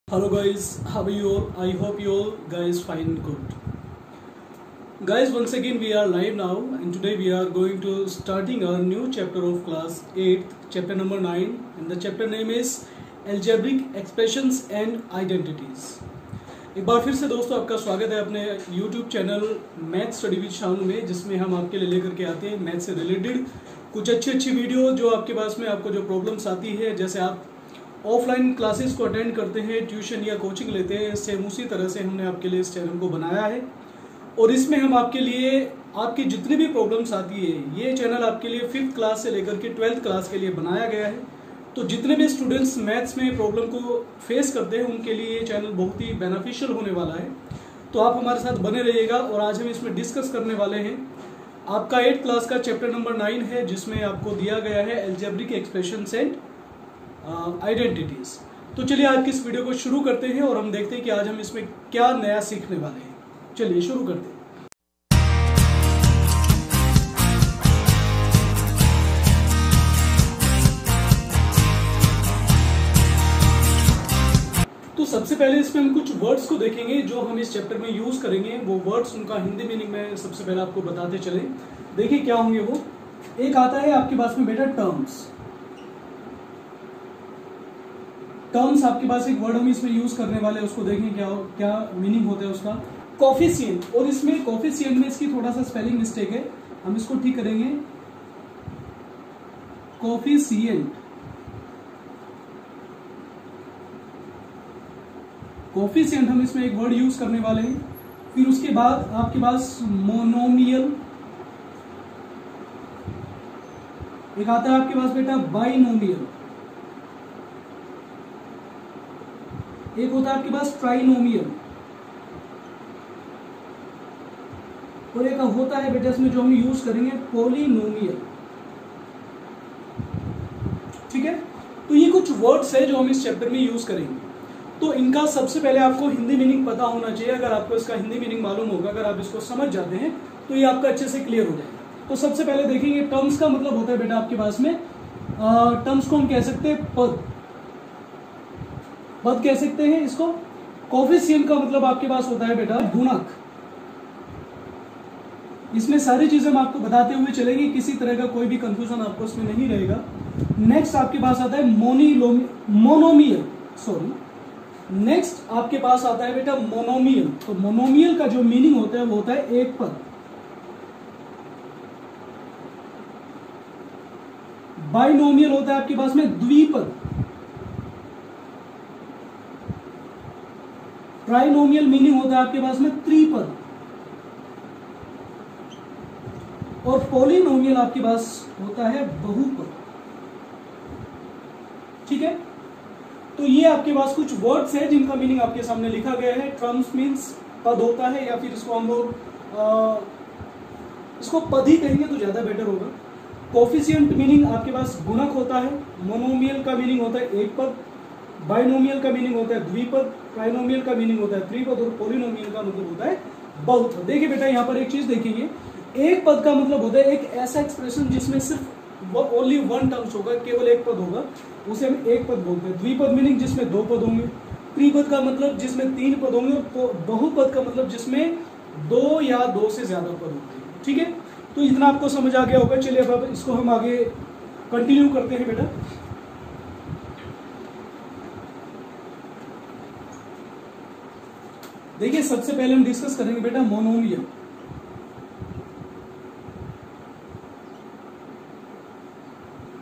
Hello guys, how are you all? I hope you all guys find good. Guys, once again we are live now and today we are going to starting our new chapter of class 8th, chapter number 9, and the chapter name is Algebraic Expressions and Identities. एक बार फिर से दोस्तों आपका स्वागत है अपने YouTube channel math study with Shanu में, जिसमें हम आपके लिए लेकर के आते हैं मैथ से रिलेटेड कुछ अच्छी वीडियो जो आपके पास में आपको जो प्रॉब्लम्स आती है, जैसे आप ऑफलाइन क्लासेस को अटेंड करते हैं, ट्यूशन या कोचिंग लेते हैं, सेम उसी तरह से हमने आपके लिए इस चैनल को बनाया है। और इसमें हम आपके लिए आपकी जितनी भी प्रॉब्लम्स आती है, ये चैनल आपके लिए 5th क्लास से लेकर के 12th क्लास के लिए बनाया गया है। तो जितने भी स्टूडेंट्स मैथ्स में प्रॉब्लम को फेस करते हैं उनके लिए ये चैनल बहुत ही बेनिफिशियल होने वाला है। तो आप हमारे साथ बने रहिएगा। और आज हम इसमें डिस्कस करने वाले हैं आपका 8th क्लास का चैप्टर नंबर 9 है, जिसमें आपको दिया गया है अलजेब्रिक एक्सप्रेशंस एंड आइडेंटिटीज। तो चलिए आज की इस वीडियो को शुरू करते हैं और हम देखते हैं कि आज हम इसमें क्या नया सीखने वाले हैं। चलिए शुरू करते हैं। तो सबसे पहले इसमें हम कुछ वर्ड्स को देखेंगे जो हम इस चैप्टर में यूज करेंगे। वो वर्ड्स उनका हिंदी मीनिंग में सबसे पहले आपको बताते चले। देखिए क्या होंगे वो। एक आता है आपके पास में बेटा टर्म्स। टर्म्स आपके पास एक वर्ड हम इसमें यूज करने वाले हैं, उसको देखें क्या मीनिंग होता है उसका। कोफिशिएंट, और इसमें कोफिशिएंट में इसकी थोड़ा सा स्पेलिंग मिस्टेक है, हम इसको ठीक करेंगे। कोफिशिएंट, कोफिशिएंट हम इसमें एक वर्ड यूज करने वाले हैं। फिर उसके बाद आपके पास मोनोमियल, एक आता है आपके पास बेटा बाइनोमियल, एक होता है आपके पास ट्राइनोमियल, और एक होता है बेटा इसमें जो हम यूज करेंगे पॉलिनोमियल। ठीक है, तो ये कुछ वर्ड्स है जो हम इस चैप्टर में यूज करेंगे। तो इनका सबसे पहले आपको हिंदी मीनिंग पता होना चाहिए। अगर आपको इसका हिंदी मीनिंग मालूम होगा, अगर आप इसको समझ जाते हैं तो ये आपका अच्छे से क्लियर हो जाएगा। तो सबसे पहले देखेंगे टर्म्स का मतलब होता है बेटा आपके पास में टर्म्स को हम कह सकते हैं पद कह सकते हैं इसको। कोफिशिएंट का मतलब आपके पास होता है बेटा गुणक। इसमें सारी चीजें हम आपको बताते हुए चलेंगे, किसी तरह का कोई भी कंफ्यूजन आपको इसमें नहीं रहेगा। नेक्स्ट आपके पास आता है मोनोमियल, नेक्स्ट आपके पास आता है बेटा मोनोमियल। तो मोनोमियल का जो मीनिंग होता है वो होता है एक पद। बाइनोमियल होता है आपके पास में द्विपद। ट्राइनोमियल मीनिंग होता है आपके पास में त्रिपद। और पॉलिनोमियल आपके पास होता है बहुपद। ठीक है, तो ये आपके पास कुछ वर्ड्स है जिनका मीनिंग आपके सामने लिखा गया है। टर्म्स मीन्स पद होता है, या फिर इसको हम लोग इसको पद ही कहेंगे तो ज्यादा बेटर होगा। कोफिशिएंट मीनिंग आपके पास गुणक होता है। मोनोमियल का मीनिंग होता है एक पद। बाइनोमियल का मीनिंग होता है द्विपद। ट्राइनोमियल का मीनिंग होता है त्रिपद। और पॉलिनोमियल का मतलब होता है बहुपद। देखिए बेटा यहाँ पर एक चीज देखेंगे, एक पद का मतलब होता है एक ऐसा एक्सप्रेशन जिसमें सिर्फ ओनली वन टर्म्स होगा, केवल एक पद होगा, उसे हम एक पद बोलते हैं। द्विपद मीनिंग जिसमें दो पद होंगे। त्रिपद का मतलब जिसमें तीन पद होंगे। और बहुपद का मतलब जिसमें दो या दो से ज्यादा पद होंगे। ठीक है, तो इतना आपको समझ आ गया होगा। चलिए अब इसको हम आगे कंटिन्यू करते हैं बेटा। देखिए सबसे पहले हम डिस्कस करेंगे बेटा मोनोमियल।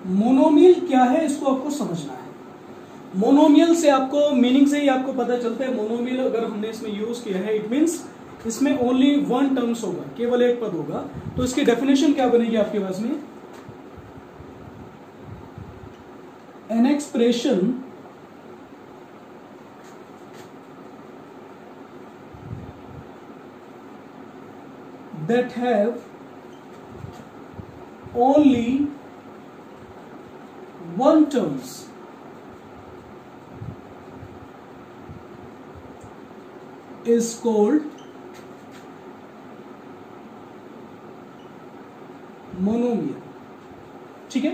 मोनोमियल क्या है इसको आपको समझना है। मोनोमियल से आपको मीनिंग से ही आपको पता चलता है। मोनोमियल अगर हमने इसमें यूज किया है, इट मींस इसमें ओनली वन टर्म्स होगा, केवल एक पद होगा। तो इसकी डेफिनेशन क्या बनेगी आपके पास में, an expression that have only one terms is called monomial। ठीक है,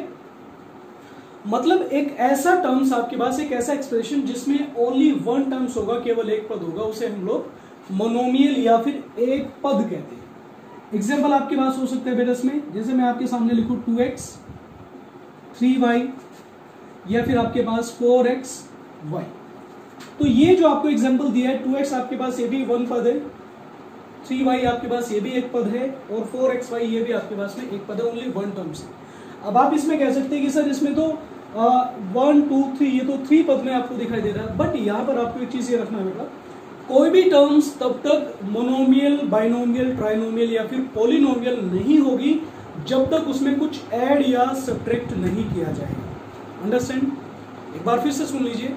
मतलब एक ऐसा टर्म्स आपके पास, एक ऐसा एक्सप्रेशन जिसमें ओनली वन टर्म्स होगा, केवल एक पद होगा, उसे हम लोग मोनोमियल या फिर एक पद कहते हैं। एग्जाम्पल आपके पास हो सकते हैं बेटा इसमें, जैसे मैं आपके सामने लिखूं 2x 3y या फिर आपके पास 4xy। तो ये जो आपको एग्जाम्पल दिया है, 2x आपके पास ये भी वन पद है, 3y आपके पास ये भी एक पद है, और 4xy ये भी आपके पास में एक पद है, ओनली वन टर्म्स है। अब आप इसमें कह सकते हैं कि सर इसमें तो 1 2 3 ये तो 3 पद में आपको दिखाई दे रहा है, बट यहाँ पर आपको एक चीज ये रखना है बेटा, कोई भी टर्म्स तब तक मोनोमियल, बाइनोमियल, ट्राइनोमियल या फिर पॉलिनोमियल नहीं होगी जब तक उसमें कुछ ऐड या सब्ट्रैक्ट नहीं किया जाएगा। अंडरस्टैंड? एक बार फिर से सुन लीजिए,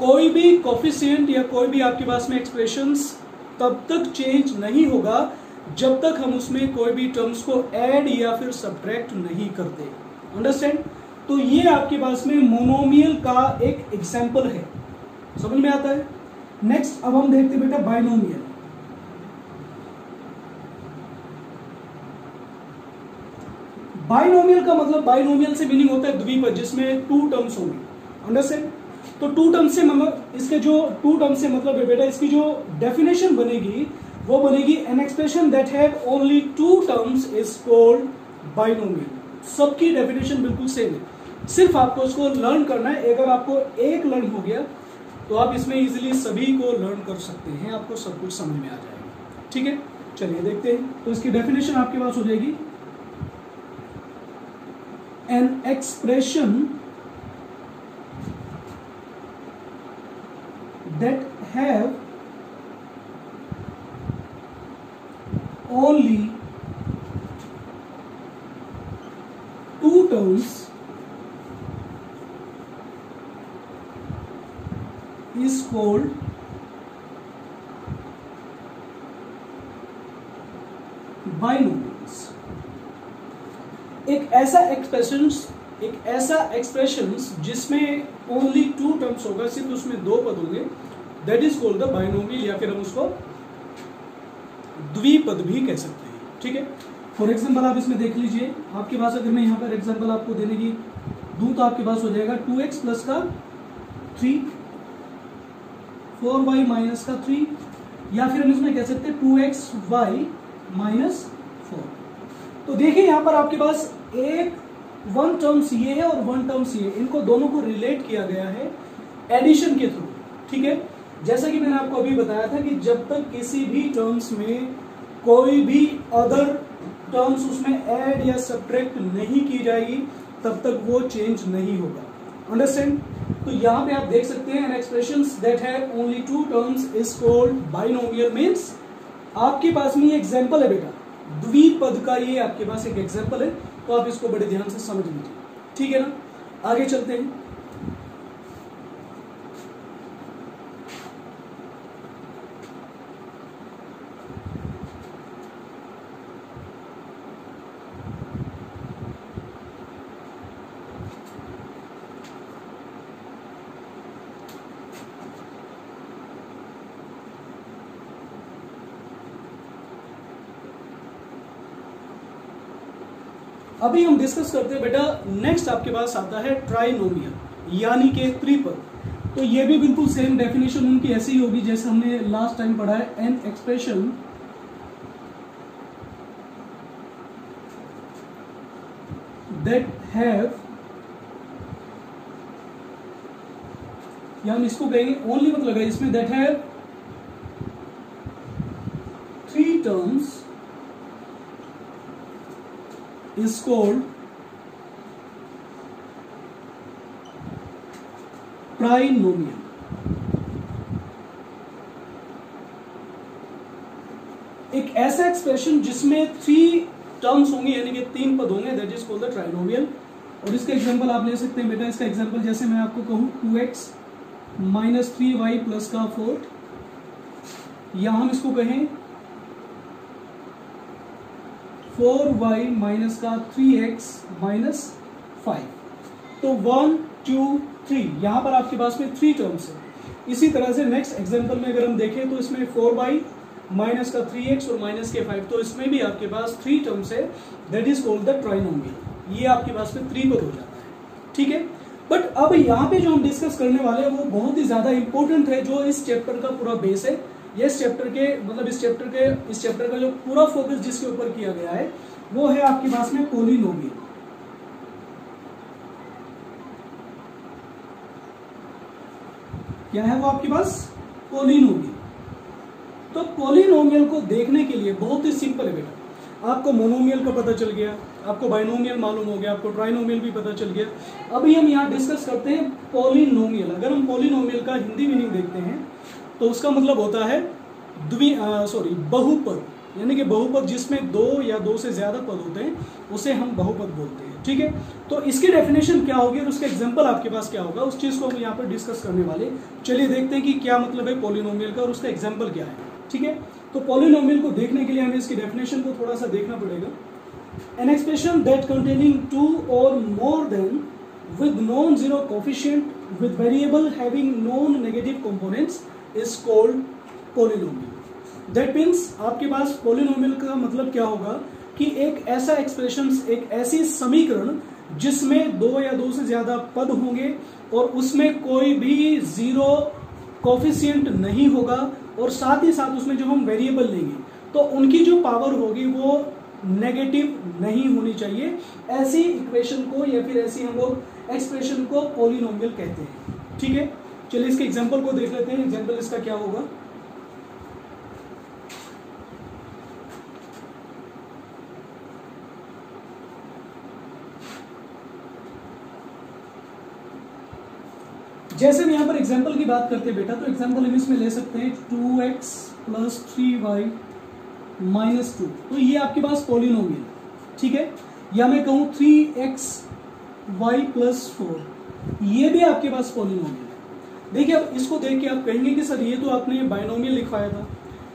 कोई भी कोफिशिएंट या कोई भी आपके पास में एक्सप्रेशंस तब तक चेंज नहीं होगा जब तक हम उसमें कोई भी टर्म्स को ऐड या फिर सब्ट्रैक्ट नहीं करते। अंडरस्टैंड? तो ये आपके पास में मोनोमियल का एक एग्जाम्पल है, समझ में आता है। नेक्स्ट अब हम देखते हैं बेटा बाइनोमियल। बाइनोमियल का मतलब, बाइनोमियल से मीनिंग होता है द्विपद, जिसमें टू टर्म्स होंगे। अंडरस्टैंड? तो टू टर्म्स से मतलब, इसके जो टू टर्म्स से मतलब है बेटा, इसकी जो डेफिनेशन बनेगी वो बनेगी, an expression that have only two terms is called binomial. सबकी डेफिनेशन बिल्कुल सेम है, सिर्फ आपको उसको लर्न करना है। अगर आपको एक लर्न हो गया तो आप इसमें इजीली सभी को लर्न कर सकते हैं, आपको सब कुछ समझ में आ जाएगा। ठीक है, चलिए देखते हैं। तो इसकी डेफिनेशन आपके पास हो जाएगी, an expression that have only two terms is called binomials. एक ऐसा एक्सप्रेशंस जिसमें ओनली टू टर्म्स होगा, सिर्फ उसमें दो पद होंगे, that is called the binomial, या फिर हम उसको द्विपद भी कह सकते हैं। ठीक है, फॉर एग्जाम्पल आप इसमें देख लीजिए, आपके पास अगर मैं यहाँ पर एग्जाम्पल आपको देने की दूं तो आपके पास हो जाएगा 2x प्लस का 3, 4y माइनस का 3, या फिर हम इसमें कह सकते हैं 2xy माइनस 4। तो देखिए यहाँ पर आपके पास एक वन टर्म्स ये है और वन टर्म्स ये, इनको दोनों को रिलेट किया गया है एडिशन के थ्रू। ठीक है, जैसा कि मैंने आपको अभी बताया था कि जब तक किसी भी टर्म्स में कोई भी अदर टर्म्स उसमें ऐड या सब्ट्रैक्ट नहीं की जाएगी तब तक वो चेंज नहीं होगा। अंडरस्टैंड? तो यहाँ पे आप देख सकते हैं, an expressions that have only two terms is called binomial. Means आपके पास में ये एग्जांपल है बेटा, द्विपद का ये आपके पास एक एग्जांपल है, तो आप इसको बड़े ध्यान से समझ लीजिए। ठीक है ना, आगे चलते हैं। अभी हम डिस्कस करते हैं बेटा, नेक्स्ट आपके पास आता है ट्राइनोमियल यानी कि त्रिपद। तो ये भी बिल्कुल सेम डेफिनेशन उनकी ऐसी ही होगी जैसे हमने लास्ट टाइम पढ़ा है, एन एक्सप्रेशन दैट हैव, या हम इसको कहेंगे ओनली मतलब है इसमें, that have three terms is called trinomial। एक ऐसा एक्सप्रेशन जिसमें थ्री टर्म्स होंगे यानी कि तीन पद होंगे, that is called the trinomial. और इसका एग्जांपल आप ले सकते हैं बेटा, इसका एग्जांपल जैसे मैं आपको कहूं 2x माइनस 3y प्लस का 4, या हम इसको कहें 4y माइनस का 3x माइनस 5। तो 1 2 3 यहां पर आपके पास में थ्री टर्म्स है। इसी तरह से नेक्स्ट एग्जांपल में अगर हम देखें तो इसमें 4y माइनस का 3x और माइनस के 5, तो इसमें भी आपके पास थ्री टर्म्स है, that is called the trinomial. ये आपके पास में त्रिपद हो जाता है। ठीक है, बट अब यहाँ पे जो हम डिस्कस करने वाले हैं वो बहुत ही ज्यादा इंपॉर्टेंट है, जो इस चैप्टर का पूरा बेस है। ये इस चैप्टर का जो पूरा फोकस जिसके ऊपर किया गया है वो है आपके पास में पॉलिनोमियल। क्या है वो आपके पास? पॉलिनोमियल। तो पॉलिनोमियल को देखने के लिए बहुत ही सिंपल है बेटा। आपको मोनोमियल का पता चल गया, आपको बाइनोमियल मालूम हो गया, आपको ट्राइनोमियल भी पता चल गया। अभी हम यहाँ डिस्कस करते हैं पॉलिनोमियल। अगर हम पॉलिनोमियल का हिंदी मीनिंग देखते हैं तो उसका मतलब होता है बहुपद, यानी कि बहुपद जिसमें दो या दो से ज्यादा पद होते हैं उसे हम बहुपद बोलते हैं। ठीक है, तो इसकी डेफिनेशन क्या होगी और उसका एग्जांपल आपके पास क्या होगा, उस चीज को हम यहाँ पर डिस्कस करने वाले। चलिए देखते हैं कि क्या मतलब है पॉलिनोमियल का और उसका एग्जाम्पल क्या है। ठीक है, तो पॉलिनोमियल को देखने के लिए हमें इसकी डेफिनेशन को थोड़ा सा देखना पड़ेगा। An expression that containing two or more than with non-zero coefficient with variable having non-negative components is called polynomial. That means आपके पास polynomial का मतलब क्या होगा कि एक ऐसा एक्सप्रेशन, एक ऐसी समीकरण जिसमें दो या दो से ज्यादा पद होंगे और उसमें कोई भी जीरो कोफिशिएंट नहीं होगा और साथ ही साथ उसमें जो हम वेरिएबल लेंगे तो उनकी जो पावर होगी वो नेगेटिव नहीं होनी चाहिए। ऐसी इक्वेशन को या फिर ऐसी हम लोग एक्सप्रेशन को पॉलिनोमियल कहते हैं। ठीक है, चलिए इसके एग्जांपल को देख लेते हैं। एग्जांपल इसका क्या होगा? जैसे हम यहां पर एग्जांपल की बात करते हैं बेटा, तो एग्जांपल हम इसमें ले सकते हैं 2x + 3y -2। तो ये आपके पास पॉलिनोमियल। ठीक है, या मैं कहूं 3xy + 4, ये भी आपके पास पॉलिनोमियल है। देखिए अब इसको देख के आप कहेंगे कि सर ये तो आपने बाइनोमियल लिखवाया था।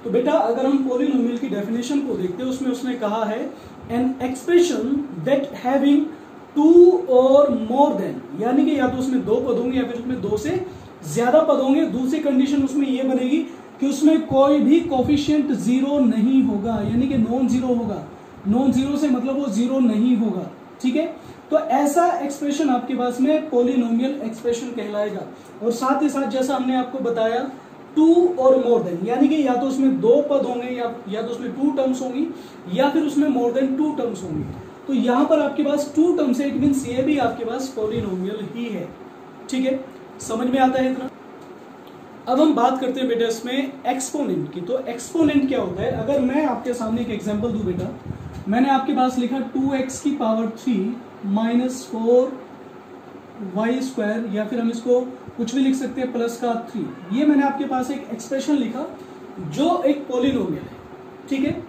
तो बेटा अगर हम पॉलिनोमियल की डेफिनेशन को देखते हैं उसमें उसने कहा है an expression that having two or more then, यानी कि या तो उसमें दो पद होंगे या फिर उसमें दो से ज्यादा पद होंगे। दूसरी कंडीशन उसमें यह बनेगी कि उसमें कोई भी कोफिशिएंट जीरो नहीं होगा, यानी कि नॉन जीरो होगा। नॉन जीरो से मतलब वो जीरो नहीं होगा। ठीक है, तो ऐसा एक्सप्रेशन आपके पास में पॉलिनोमियल एक्सप्रेशन कहलाएगा। और साथ ही साथ जैसा हमने आपको बताया टू और मोर देन, यानी कि या तो उसमें दो पद होंगे या तो उसमें टू टर्म्स होंगी या फिर उसमें मोर देन टू टर्म्स होंगी। तो यहां पर आपके पास टू टर्म्स है, इट मींस ये भी आपके पास पॉलिनोमियल ही है। ठीक है, समझ में आता है इतना? अब हम बात करते हैं बेटा इसमें एक्सपोनेंट की। तो एक्सपोनेंट क्या होता है? अगर मैं आपके सामने एक एग्जांपल दूं बेटा, मैंने आपके पास लिखा 2x⁻³ -4y² या फिर हम इसको कुछ भी लिख सकते हैं +3। ये मैंने आपके पास एक एक्सप्रेशन लिखा जो एक पॉलिनोमियल है। ठीक है,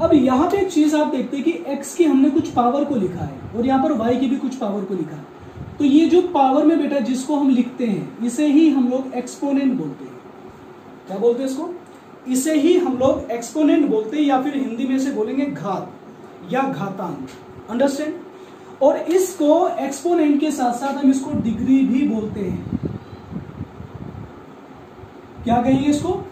अब यहां पे एक चीज आप देखते हैं कि x की हमने कुछ पावर को लिखा है और यहां पर y की भी कुछ पावर को लिखा है। तो ये जो पावर में बेटा जिसको हम लिखते हैं इसे ही हम लोग एक्सपोनेंट बोलते हैं। क्या बोलते हैं इसको? इसे ही हम लोग एक्सपोनेंट बोलते हैं या फिर हिंदी में से बोलेंगे घात या घातांक। अंडरस्टैंड? और इसको एक्सपोनेंट के साथ साथ हम इसको डिग्री भी बोलते हैं। क्या कहेंगे इसको?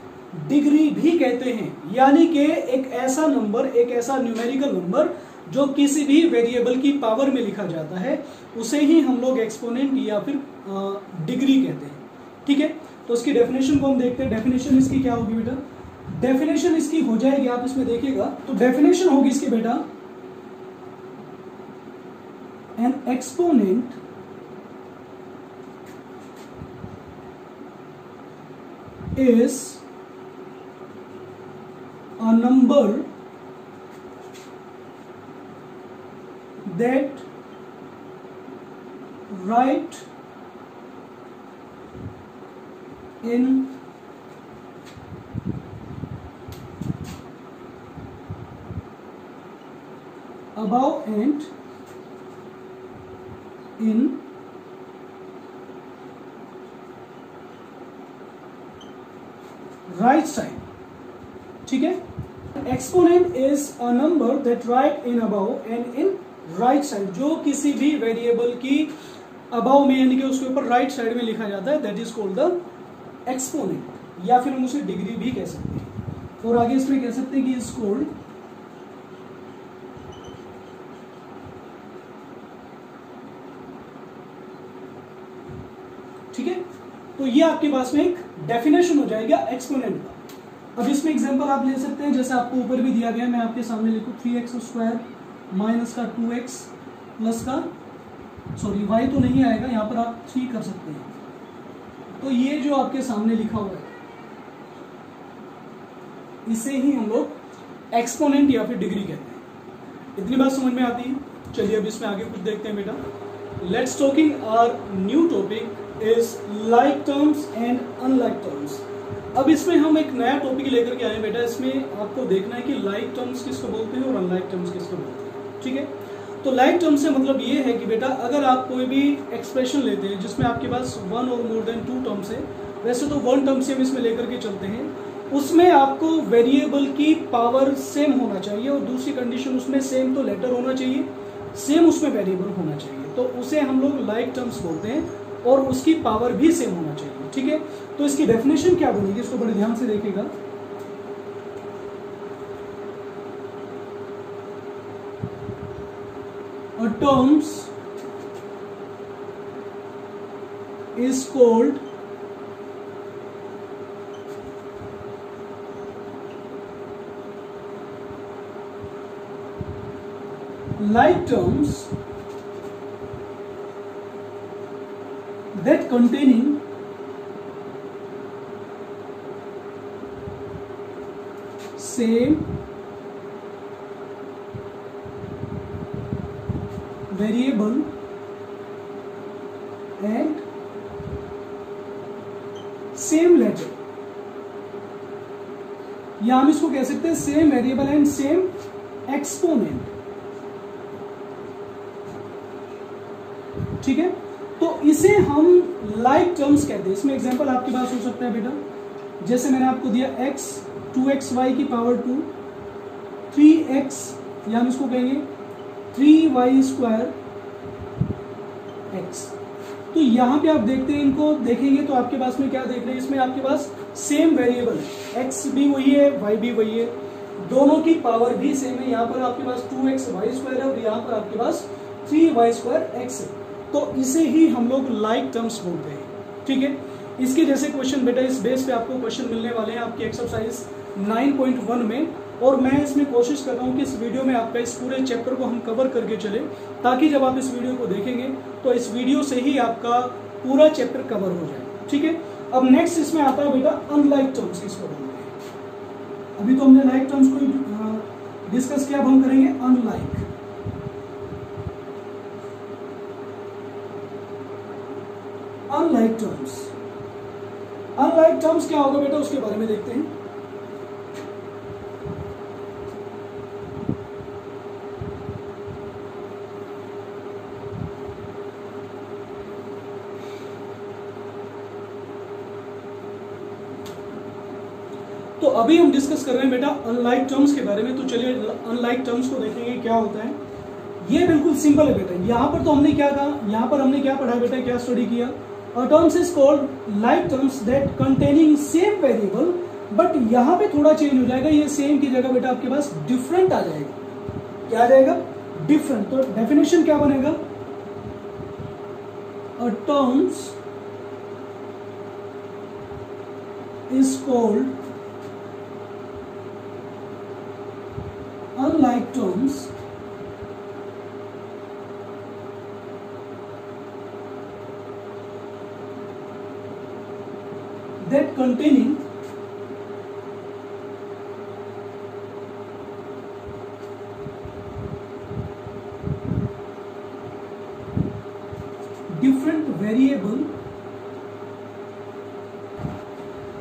डिग्री भी कहते हैं। यानी कि एक ऐसा नंबर, एक ऐसा न्यूमेरिकल नंबर जो किसी भी वेरिएबल की पावर में लिखा जाता है उसे ही हम लोग एक्सपोनेंट या फिर डिग्री कहते हैं। ठीक है, तो उसकी डेफिनेशन को हम देखते हैं। डेफिनेशन इसकी क्या होगी बेटा? डेफिनेशन इसकी हो जाएगी, आप इसमें देखिएगा तो डेफिनेशन होगी इसकी बेटा, N exponent is a number that write in above and in right side. ठीक है, exponent is a number that right in above and in right side, जो किसी भी वेरिएबल की अबाव में यानी कि उसके ऊपर राइट साइड में लिखा जाता है, that is called the exponent या फिर हम उसे डिग्री भी कह सकते हैं। और आगे इसमें कह सकते हैं कि इज कॉल्ड तो ये आपके पास में एक डेफिनेशन हो जाएगा एक्सपोनेंट का। अब इसमें एग्जांपल आप ले सकते हैं, जैसे आपको ऊपर भी दिया गया है, मैं आपके सामने लिखूं 3x² माइनस का 2x प्लस का सॉरी y तो नहीं आएगा, यहाँ पर आप 3 कर सकते हैं। तो ये जो आपके सामने लिखा हुआ है इसे ही हम लोग एक्सपोनेंट या फिर डिग्री कहते हैं। इतनी बात समझ में आती है? चलिए अब इसमें आगे कुछ देखते हैं बेटा। Let's talking our new topic is like terms and unlike terms. अब इसमें हम एक नया टॉपिक लेकर के आए बेटा। इसमें आपको देखना है कि लाइक टर्म्स किसको बोलते हैं और अनलाइक टर्म्स किसको बोलते हैं। ठीक है, तो लाइक टर्म्स से मतलब ये है कि बेटा अगर आप कोई भी एक्सप्रेशन लेते हैं जिसमें आपके पास 1 और मोर देन 2 टर्म्स है, वैसे तो 1 टर्म से हम इसमें लेकर के चलते हैं, उसमें आपको वेरिएबल की पावर सेम होना चाहिए और दूसरी कंडीशन उसमें सेम तो लेटर होना चाहिए, सेम उसमें वेरिएबल होना चाहिए, तो उसे हम लोग लाइक टर्म्स बोलते हैं और उसकी पावर भी सेम होना चाहिए। ठीक है, तो इसकी डेफिनेशन क्या बनेगी, इसको बड़े ध्यान से देखिएगा। A terms is called like terms that containing same variable and same letter, या हम इसको कह सकते हैं same variable and same exponent. ठीक है, तो इसे हम लाइक टर्म्स कहते हैं। इसमें एग्जांपल आपके पास हो सकता है बेटा, जैसे मैंने आपको दिया x 2xy की पावर 2 3x, या हम इसको कहेंगे 3y² x। तो यहां पे आप देखते हैं, इनको देखेंगे तो आपके पास में क्या देख रहे हैं, इसमें आपके पास सेम वेरिएबल है, x भी वही है y भी वही है, दोनों की पावर भी सेम है। यहाँ पर आपके पास 2xy² है और यहाँ पर आपके पास 3y² x है। तो इसे ही हम लोग लाइक टर्म्स बोलते हैं। ठीक है, इसके जैसे क्वेश्चन बेटा इस बेस पे आपको क्वेश्चन मिलने वाले हैं आपकी एक्सरसाइज 9.1 में, और मैं इसमें कोशिश कर रहा हूँ कि इस वीडियो में आपका इस पूरे चैप्टर को हम कवर करके चले, ताकि जब आप इस वीडियो को देखेंगे तो इस वीडियो से ही आपका पूरा चैप्टर कवर हो जाए। ठीक है, अब नेक्स्ट इसमें आता है बेटा अनलाइक टर्म्स किसको बोलते हैं। अभी तो हमने लाइक टर्म्स को डिस्कस किया, अब हम करेंगे unlike. Unlike terms, unlike terms क्या होगा बेटा उसके बारे में देखते हैं। तो अभी हम डिस्कस कर रहे हैं बेटा अनलाइक टर्म्स के बारे में। तो चलिए अनलाइक टर्म्स को देखेंगे क्या होता है। ये बिल्कुल सिंपल है बेटा। यहाँ पर तो हमने क्या कहा, यहाँ पर हमने क्या पढ़ा बेटा, क्या स्टडी किया। A terms is called like terms that containing same variable, but यहाँ पे थोड़ा चेंज हो जाएगा, ये सेम की जगह बेटा आपके पास डिफरेंट आ जाएगा। क्या आ जाएगा, डिफरेंट। तो डेफिनेशन क्या बनेगा, A terms is called unlike terms that containing different variable,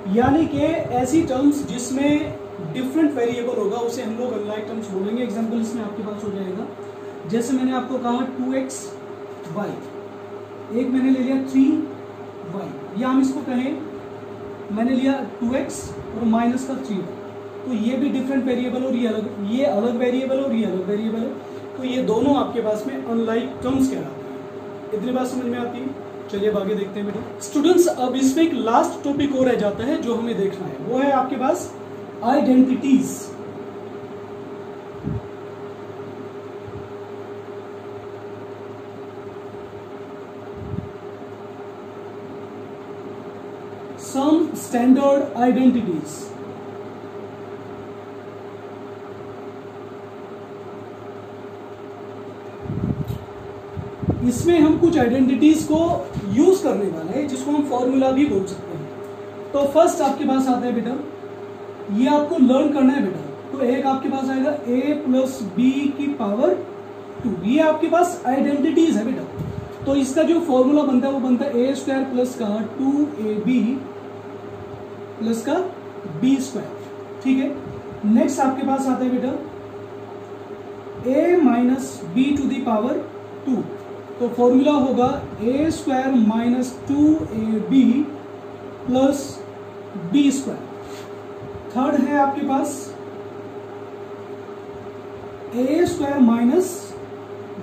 यानी कि ऐसी टर्म्स जिसमें डिफरेंट वेरिएबल होगा उसे हम लोग अनलाइक टर्म्स बोलेंगे। एग्जांपल इसमें आपके पास हो जाएगा, जैसे मैंने आपको कहा 2xy, एक मैंने ले लिया 3y, या हम इसको कहें मैंने लिया 2x और माइनस का 3, तो ये भी डिफरेंट वेरिएबल और ये अलग वेरिएबल और ये अलग वेरिएबल है। तो ये दोनों आपके पास में अनलाइक टर्म्स कहलाते हैं। इतनी बात समझ में आती है। चलिए अब आगे देखते हैं बेटा स्टूडेंट्स। अब इसमें एक लास्ट टॉपिक और रह जाता है जो हमें देखना है, वो है आपके पास आइडेंटिटीज। Standard identities. इसमें हम कुछ आइडेंटिटीज को यूज करने वाले हैं जिसको हम फॉर्मूला भी बोल सकते हैं। तो फर्स्ट आपके पास आता है बेटा, ये आपको लर्न करना है बेटा। तो एक आपके पास आएगा a प्लस बी की पावर 2, ये आपके पास आइडेंटिटीज है बेटा। तो इसका जो फॉर्मूला बनता है वो बनता है a स्क्वायर प्लस का 2ab प्लस का b स्क्वायर। ठीक है, नेक्स्ट आपके पास आता है बेटा a minus b to the power 2, तो फॉर्मूला होगा a square minus 2ab plus b square. Third है आपके पास a square minus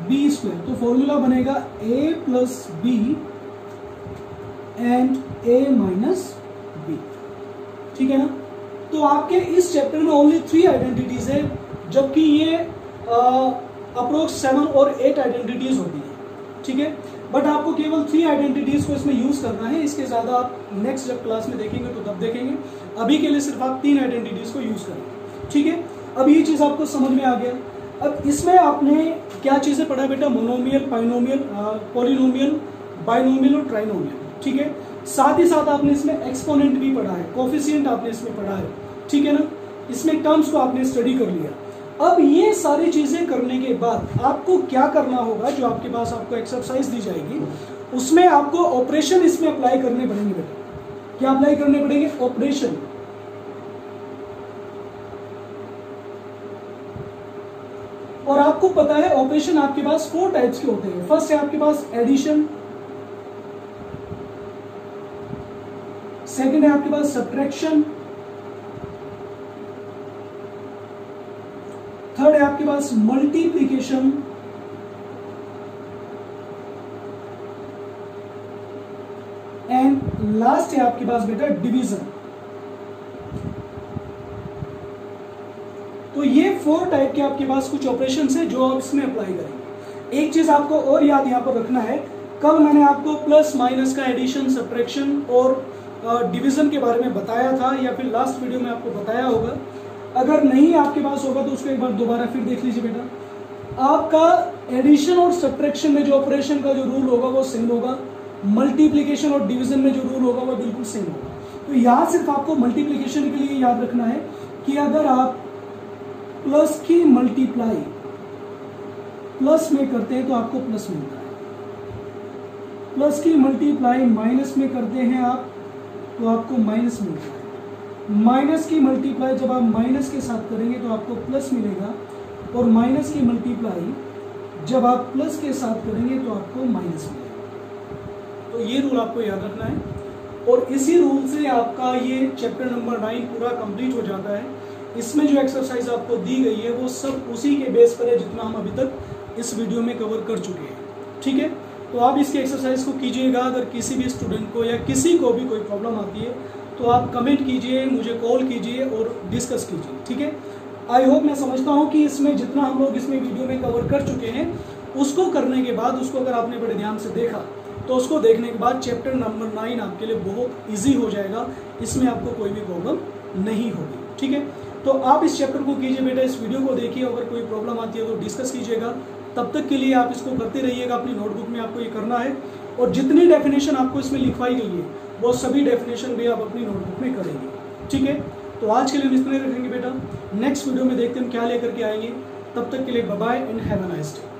b square, तो फॉर्मूला बनेगा a plus b and a minus b। ठीक है ना। तो आपके इस चैप्टर में ओनली 3 आइडेंटिटीज है, जबकि ये अप्रोक्स 7 और 8 आइडेंटिटीज होती है। ठीक है, बट आपको केवल 3 आइडेंटिटीज को इसमें यूज करना है, इसके ज्यादा आप नेक्स्ट जब क्लास में देखेंगे तो तब देखेंगे। अभी के लिए सिर्फ आप 3 आइडेंटिटीज को यूज करेंगे। ठीक है, अब ये चीज आपको समझ में आ गया। अब इसमें आपने क्या चीजें पढ़ा बेटा, मोनोमियल, पाइनोमियल, पॉलिनोमियल, बाइनोमियल और ट्राइनोमियल। ठीक है, साथ ही साथ आपने इसमें एक्सपोनेंट भी पढ़ा है, कोफिशिएंट आपने इसमें पढ़ा है। ठीक है ना, इसमें टर्म्स को आपने स्टडी कर लिया। अब ये सारी चीजें करने के बाद आपको क्या करना होगा, जो आपके पास आपको एक्सरसाइज दी जाएगी उसमें आपको ऑपरेशन इसमें अप्लाई करने पड़ेंगे बेटा। क्या अप्लाई करने पड़ेंगे? ऑपरेशन। और आपको पता है ऑपरेशन आपके पास 4 टाइप्स के होते हैं। फर्स्ट है आपके पास एडिशन, सेकंड है आपके पास सब्ट्रैक्शन, थर्ड है आपके पास मल्टीप्लिकेशन, एंड लास्ट है आपके पास बेटा डिवीजन। तो ये 4 टाइप के आपके पास कुछ ऑपरेशन है जो आप इसमें अप्लाई करेंगे। एक चीज आपको और याद यहां पर रखना है, कल मैंने आपको प्लस माइनस का एडिशन, सब्ट्रैक्शन और डिवीजन के बारे में बताया था, या फिर लास्ट वीडियो में आपको बताया होगा। अगर नहीं आपके पास होगा तो उसको एक बार दोबारा फिर देख लीजिए बेटा। आपका एडिशन और सब्ट्रैक्शन में जो ऑपरेशन का जो रूल होगा वो सेम होगा, मल्टीप्लिकेशन और डिवीजन में जो रूल होगा वो बिल्कुल सेम होगा। तो यहां सिर्फ आपको मल्टीप्लिकेशन के लिए याद रखना है कि अगर आप प्लस की मल्टीप्लाई प्लस में करते हैं तो आपको प्लस मिलता है, प्लस की मल्टीप्लाई माइनस में करते हैं आप तो आपको माइनस मिलता है, माइनस की मल्टीप्लाई जब आप माइनस के साथ करेंगे तो आपको प्लस मिलेगा, और माइनस की मल्टीप्लाई जब आप प्लस के साथ करेंगे तो आपको माइनस मिलेगा। तो ये रूल आपको याद रखना है, और इसी रूल से आपका ये चैप्टर नंबर 9 पूरा कंप्लीट हो जाता है। इसमें जो एक्सरसाइज आपको दी गई है वो सब उसी के बेस पर है जितना हम अभी तक इस वीडियो में कवर कर चुके हैं। ठीक है, तो आप इसके एक्सरसाइज को कीजिएगा। अगर किसी भी स्टूडेंट को या किसी को भी कोई प्रॉब्लम आती है तो आप कमेंट कीजिए, मुझे कॉल कीजिए और डिस्कस कीजिए। ठीक है, आई होप, मैं समझता हूँ कि इसमें जितना हम लोग इसमें वीडियो में कवर कर चुके हैं उसको करने के बाद, उसको अगर आपने बड़े ध्यान से देखा तो उसको देखने के बाद चैप्टर नंबर 9 आपके लिए बहुत ईजी हो जाएगा, इसमें आपको कोई भी प्रॉब्लम नहीं होगी। ठीक है, तो आप इस चैप्टर को कीजिए बेटा, इस वीडियो को देखिए, अगर कोई प्रॉब्लम आती है तो डिस्कस कीजिएगा। तब तक के लिए आप इसको करते रहिएगा, अपनी नोटबुक में आपको ये करना है, और जितनी डेफिनेशन आपको इसमें लिखवाई गई है वो सभी डेफिनेशन भी आप अपनी नोटबुक में करेंगे। ठीक है, तो आज के लिए इतना रखेंगे बेटा, नेक्स्ट वीडियो में देखते हैं हम क्या लेकर के आएंगे। तब तक के लिए bye bye and have a nice day.